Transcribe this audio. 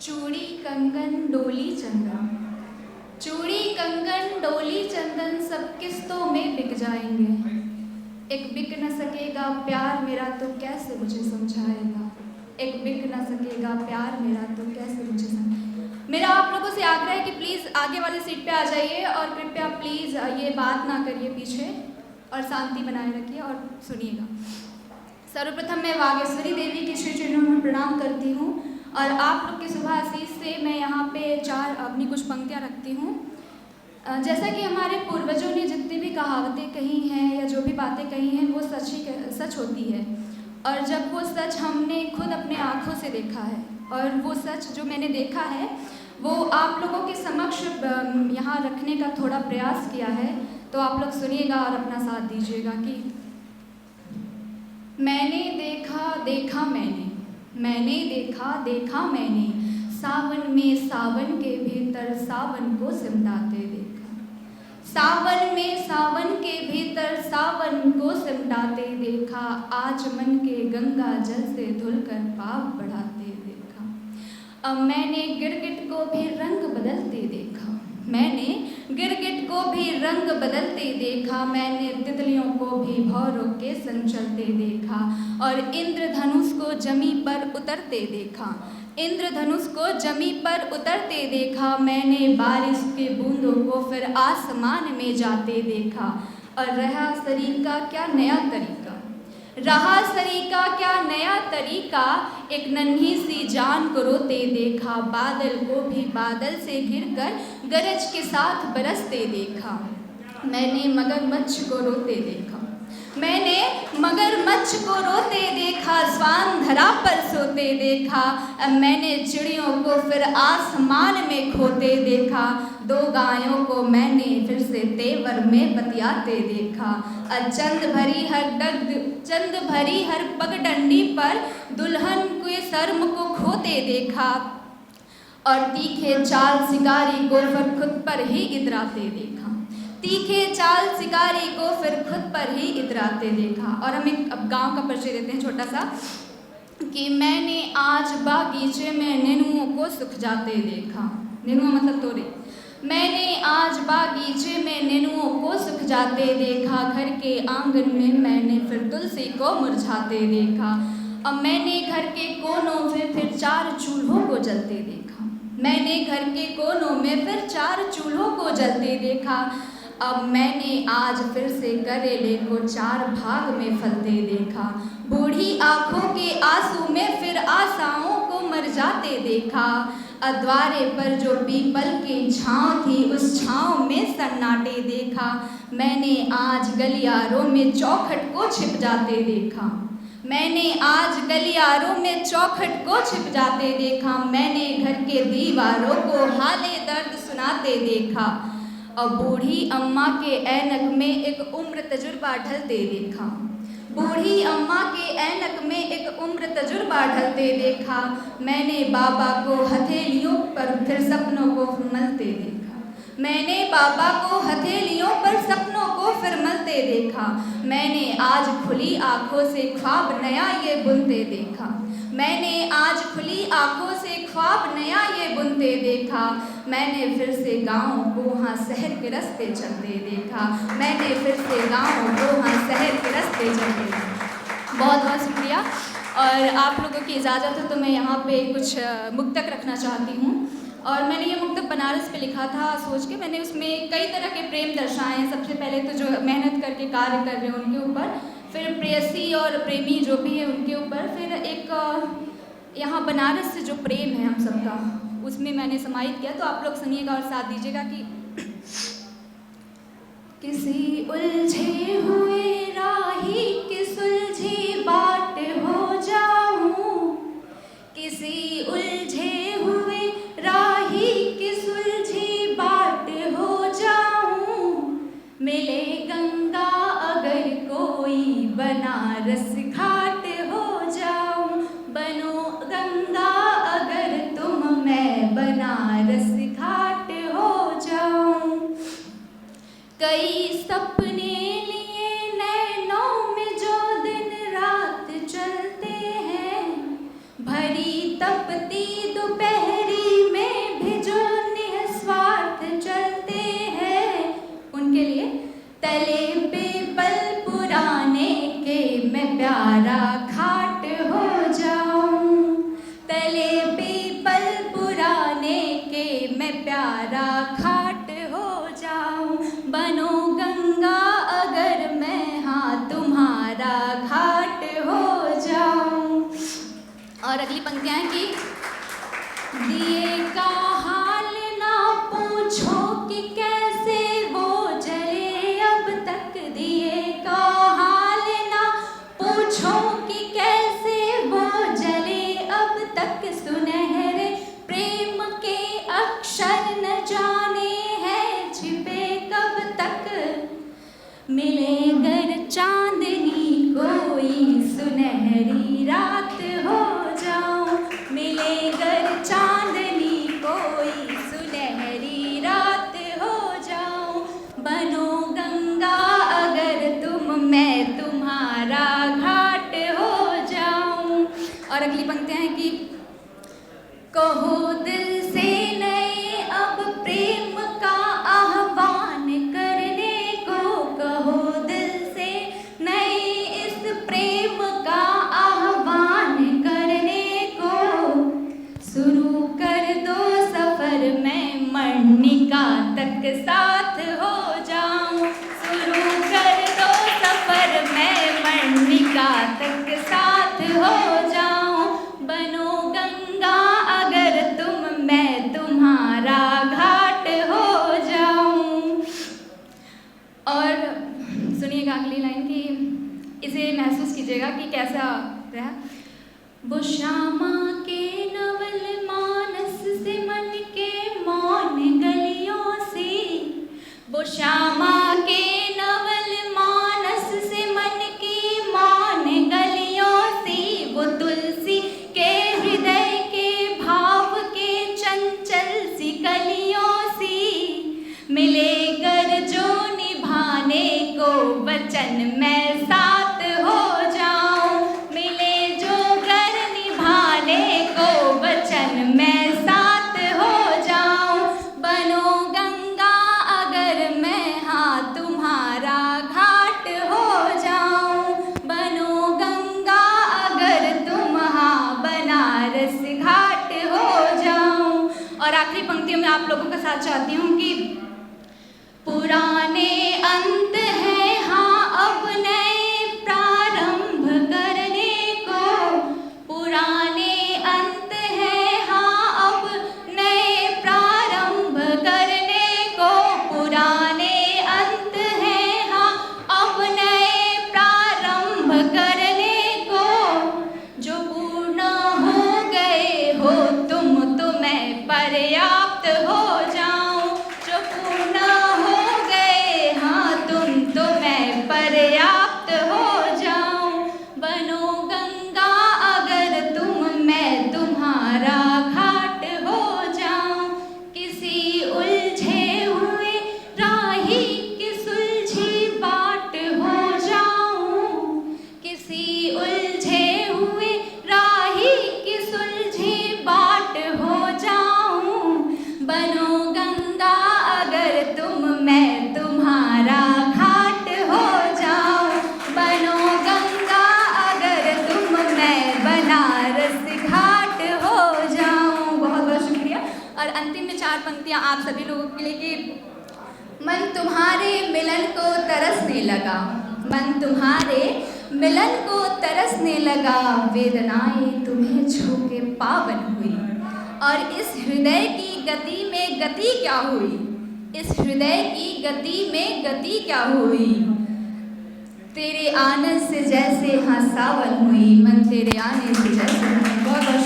चूड़ी कंगन डोली चंदन, चूड़ी कंगन डोली चंदन सब किस्तों में बिक जाएंगे। एक बिक न सकेगा प्यार मेरा तो कैसे मुझे समझाएगा, एक बिक न सकेगा प्यार मेरा तो कैसे मुझे समझाएगा। मेरा आप लोगों से आग्रह है कि प्लीज़ आगे वाले सीट पे आ जाइए और कृपया प्लीज़ ये बात ना करिए पीछे और शांति बनाए रखिए और सुनिएगा। सर्वप्रथम मैं वागेश्वरी देवी के श्री चरणों में प्रणाम करती हूँ और आप लोग के शुभ आशीष से मैं यहाँ पे चार अपनी कुछ पंक्तियाँ रखती हूँ। जैसा कि हमारे पूर्वजों ने जितनी भी कहावतें कही हैं या जो भी बातें कही हैं वो सच होती है, और जब वो सच हमने खुद अपने आँखों से देखा है और वो सच जो मैंने देखा है वो आप लोगों के समक्ष यहाँ रखने का थोड़ा प्रयास किया है, तो आप लोग सुनिएगा और अपना साथ दीजिएगा कि मैंने देखा देखा मैंने देखा देखा मैंने, सावन में सावन के भीतर सावन को सिमटाते देखा, सावन में सावन के भीतर सावन को सिमटाते देखा, आज मन के गंगा जल से धुलकर पाप बढ़ाते देखा। अब मैंने गिरगिट को भी रंग बदलते देखा, मैंने गिरगिट को भी रंग बदलते देखा, मैंने तितलियों को भी भौरों के संग चलते देखा और इंद्रधनुष को जमी पर उतरते देखा, इंद्रधनुष को जमी पर उतरते देखा, मैंने बारिश के बूंदों को फिर आसमान में जाते देखा और रहा सरीका क्या नया तरीका, रहा सरीका क्या नया तरीका, एक नन्ही सी जान को रोते देखा, बादल को भी बादल से घिरकर गरज के साथ बरसते देखा, मैंने मगरमच्छ को रोते देखा, मैंने मगरमच्छ को रोते देखा, स्वान धरा पर सोते देखा, मैंने चिड़ियों को फिर आसमान में खोते देखा, दो गायों को मैंने फिर से तेवर में बतियाते देखा, चंद भरी हर पगडंडी पर दुल्हन के शर्म को खोते देखा और तीखे चाल शिकारी को फिर खुद पर ही इतराते देखा, तीखे चाल शिकारी को फिर खुद पर ही इतराते देखा। और हम एक अब गांव का परिचय देते हैं छोटा सा कि मैंने आज बागीचे में नेनुओं को सूख जाते देखा, नेनुआ मतलब तोरी, मैंने आज बागीचे में नेनुओं को सूख जाते देखा, घर के आंगन में मैंने फिर तुलसी को मुरझाते देखा, अब मैंने घर के कोनों में फिर चार चूल्हों को जलते देखा, मैंने घर के कोनों में फिर चार चूल्हों को जलते देखा, अब मैंने आज फिर से करेले को चार भाग में फलते देखा, बूढ़ी आँखों के आंसू में फिर आशाओं को मर जाते देखा, द्वारे पर जो पीपल की छाँव थी उस छाँव में सन्नाटे देखा, मैंने आज गलियारों में चौखट को छिप जाते देखा, मैंने आज गलियारों में चौखट को छिप जाते देखा, मैंने घर के दीवारों को हाले दर्द सुनाते देखा और बूढ़ी अम्मा के ऐनक में एक उम्र तजुर्बा ढलते देखा, बूढ़ी अम्मा के ऐनक में एक उम्र तजुर्बा ढलते देखा, मैंने बाबा को हथेलियों पर फिर सपनों को मलते देखा, मैंने बाबा को हथेलियों पर सपनों को फिर मलते देखा, मैंने आज खुली आँखों से ख्वाब नया ये बुनते देखा, मैंने आज खुली आँखों से ख्वाब नया ये बुनते देखा, मैंने फिर से गाँव को हाँ शहर के रास्ते चलते देखा, मैंने फिर से गाँव को हाँ शहर के रास्ते चलते देखा। बहुत बहुत शुक्रिया। और आप लोगों की इजाज़त हो तो मैं यहाँ पे कुछ मुक्तक रखना चाहती हूँ, और मैंने ये मुक्तक बनारस पे लिखा था सोच के, मैंने उसमें कई तरह के प्रेम दर्शाए हैं। सबसे पहले तो जो मेहनत करके कार्य कर रहे हैं उनके ऊपर, फिर प्रेयसी और प्रेमी जो भी है उनके ऊपर, फिर एक यहाँ बनारस से जो प्रेम है हम सबका उसमें मैंने समाहित किया। तो आप लोग सुनिएगा और साथ दीजिएगा कि किसी उलझे हुए राही की सुलझी बाट हो जाऊं, किसी उलझे हुए राही की सुलझी बाट हो जाऊं, मिले गंगा अगर कोई बनारस घाट हो जाऊं, बनो गंगा अगर तुम मैं बनारस घाट हो जाऊं, कई सपने लिए नैनों में जो दिन रात चलते हैं, भरी तपती दोपहरी प्यारा घाट हो जाऊं, तले पीपल पुराने के मैं प्यारा घाट हो जाऊं, बनो गंगा अगर मैं हाँ तुम्हारा घाट हो जाऊं। और अगली पंक्तियां हैं कि दिए का हाल ना पूछो कि कैसे वो जले अब तक, दिए का हाल ना पूछो कि कैसे वो जले अब तक, सुनहरे प्रेम के अक्षर न जाने हैं छिपे कब तक, मिले गर चांदनी कोई सुनहरी रात हो जाऊं, मिले गर चांदनी कोई सुनहरी रात हो जाऊं, बनो गंगा अगर तुम मैं तुम्हारा घाट हो जाऊं। और अगली पंक्तियां हैं कि कहो दिल से नए अब प्रेम का आह्वान करने को, कहो दिल से नए इस प्रेम का आह्वान करने को, शुरू कर दो सफर मैं मणिका तक साथ हो जाऊं, शुरू कर दो सफर मैं मणिका तक साथ हो जाऊं, बनो गंगा अगर तुम मैं तुम्हारा घाट हो जाऊं। और सुनिएगा अगली लाइन की, इसे महसूस कीजिएगा कि कैसा रहा। वो श्यामा के नवल मानस से मन के मौन गलियों से, वो श्यामा के नवल मानस से मन की मौन गलियों से, वो तुलसी के हृदय के भाव के चंचल सी कलियों से, मिले गर जो निभाने को वचन मैं साथ हो जाऊं, मिले जो गर निभाने को वचन मैं साथ हो जाऊं, बनो गंगा अगर मैं हाँ तुम्हारा घाट हो जाऊं, बनो गंगा अगर तुम हाँ बनारस घाट हो जाऊं। और आखिरी पंक्तियों में आप लोगों का साथ चाहती हूँ कि पुराने अंत है हाँ अब नए प्रारंभ करने को, पुराने अंत है हाँ अब नए प्रारंभ करने को, पुराने अंत है हाँ अब नए प्रारंभ करने को, जो पूर्ण हो गए हो तुम तो मैं पर्याप्त हो जाऊं, जो पूर्ण हो गए हाँ तुम तो मैं पर्याप्त हो जाऊं, बनो गंगा अगर तुम मैं तुम्हारा घाट हो जाऊं, किसी उलझे हुए राही की सुलझी बाट हो जाऊं, किसी उलझे हुए राही की सुलझी बाट हो जाऊं, बनो गंगा अगर तुम मैं तुम्हारा घाट हो जाऊं, बनो गंगा अगर तुम मैं बनारस घाट हो जाऊं। बहुत बहुत शुक्रिया। और अंतिम में 4 पंक्तियां आप सभी लोगों के लिए कि मन तुम्हारे मिलन को तरसने लगा, मन तुम्हारे मिलन को तरसने लगा, वेदनाएं तुम्हें छू के पावन हुई, और इस हृदय की गति में गति क्या हुई, इस हृदय की गति में गति क्या हुई, तेरे आने से जैसे हाँ सावन हुई, मन तेरे आने से जैसे। बहुत बहुत